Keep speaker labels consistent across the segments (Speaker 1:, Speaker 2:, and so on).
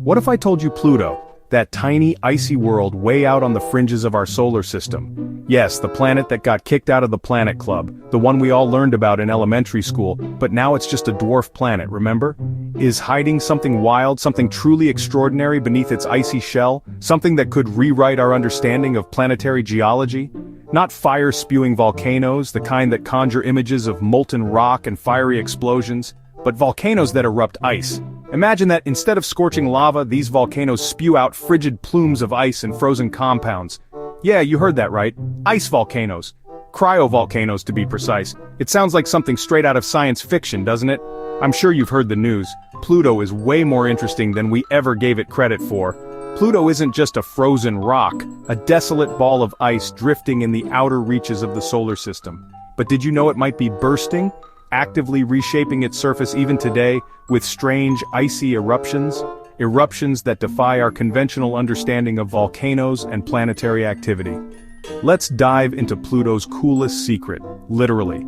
Speaker 1: What if I told you Pluto, that tiny, icy world way out on the fringes of our solar system? Yes, the planet that got kicked out of the Planet Club, the one we all learned about in elementary school, but now it's just a dwarf planet, remember? Is hiding something wild, something truly extraordinary beneath its icy shell, something that could rewrite our understanding of planetary geology? Not fire-spewing volcanoes, the kind that conjure images of molten rock and fiery explosions, but volcanoes that erupt ice. Imagine that instead of scorching lava, these volcanoes spew out frigid plumes of ice and frozen compounds. Yeah, you heard that right. Ice volcanoes. Cryovolcanoes to be precise. It sounds like something straight out of science fiction, doesn't it? I'm sure you've heard the news. Pluto is way more interesting than we ever gave it credit for. Pluto isn't just a frozen rock, a desolate ball of ice drifting in the outer reaches of the solar system. But did you know it might be bursting? Actively reshaping its surface even today, with strange, icy eruptions? Eruptions that defy our conventional understanding of volcanoes and planetary activity. Let's dive into Pluto's coolest secret, literally.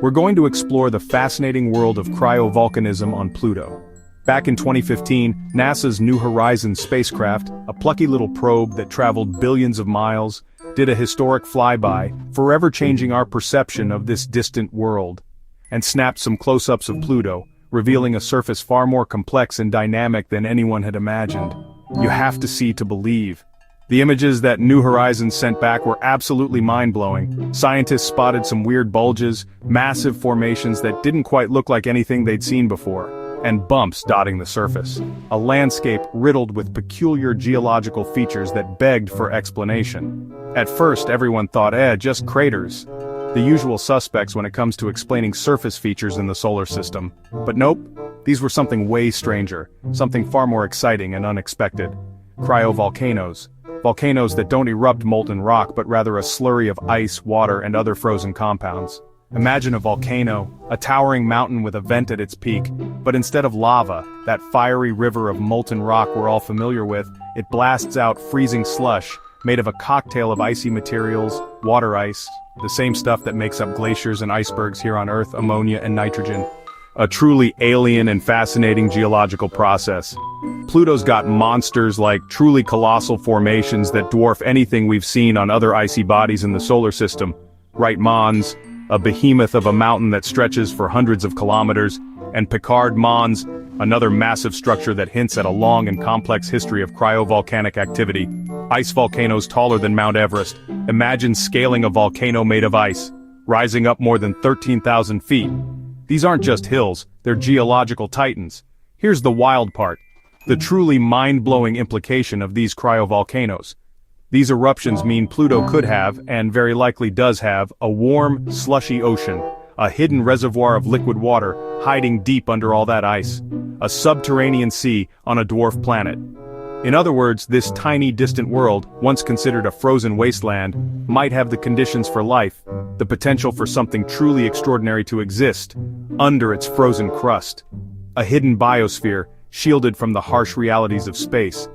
Speaker 1: We're going to explore the fascinating world of cryovolcanism on Pluto. Back in 2015, NASA's New Horizons spacecraft, a plucky little probe that traveled billions of miles, did a historic flyby, forever changing our perception of this distant world, and snapped some close-ups of Pluto, revealing a surface far more complex and dynamic than anyone had imagined. You have to see to believe. The images that New Horizons sent back were absolutely mind-blowing. Scientists spotted some weird bulges, massive formations that didn't quite look like anything they'd seen before, and bumps dotting the surface. A landscape riddled with peculiar geological features that begged for explanation. At first, everyone thought, just craters. The usual suspects when it comes to explaining surface features in the solar system. But nope, these were something way stranger, something far more exciting and unexpected. Cryovolcanoes. Volcanoes that don't erupt molten rock but rather a slurry of ice, water, and other frozen compounds. Imagine a volcano, a towering mountain with a vent at its peak, but instead of lava, that fiery river of molten rock we're all familiar with, it blasts out freezing slush, made of a cocktail of icy materials, water ice, the same stuff that makes up glaciers and icebergs here on Earth, ammonia and nitrogen. A truly alien and fascinating geological process. Pluto's got monsters like truly colossal formations that dwarf anything we've seen on other icy bodies in the solar system. Right, Mons, a behemoth of a mountain that stretches for hundreds of kilometers, and Picard Mons, another massive structure that hints at a long and complex history of cryovolcanic activity. Ice volcanoes taller than Mount Everest. Imagine scaling a volcano made of ice, rising up more than 13,000 feet. These aren't just hills, they're geological titans. Here's the wild part. The truly mind-blowing implication of these cryovolcanoes. These eruptions mean Pluto could have, and very likely does have, a warm, slushy ocean, a hidden reservoir of liquid water hiding deep under all that ice, a subterranean sea on a dwarf planet. In other words, this tiny, distant world, once considered a frozen wasteland, might have the conditions for life, the potential for something truly extraordinary to exist, under its frozen crust. A hidden biosphere, shielded from the harsh realities of space.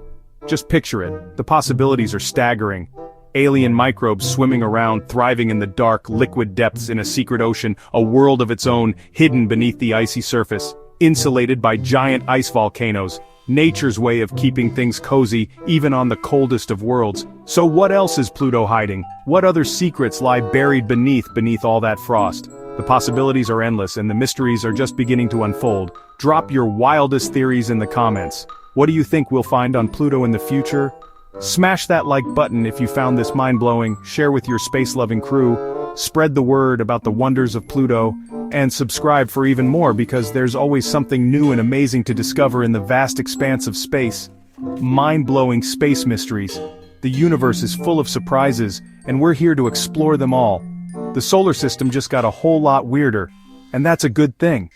Speaker 1: Just picture it, the possibilities are staggering. Alien microbes swimming around, thriving in the dark, liquid depths in a secret ocean, a world of its own, hidden beneath the icy surface, insulated by giant ice volcanoes. Nature's way of keeping things cozy, even on the coldest of worlds. So what else is Pluto hiding? What other secrets lie buried beneath all that frost? The possibilities are endless and the mysteries are just beginning to unfold. Drop your wildest theories in the comments. What do you think we'll find on Pluto in the future? Smash that like button if you found this mind-blowing, share with your space-loving crew, spread the word about the wonders of Pluto, and subscribe for even more because there's always something new and amazing to discover in the vast expanse of space. Mind-blowing space mysteries. The universe is full of surprises, and we're here to explore them all. The solar system just got a whole lot weirder, and that's a good thing.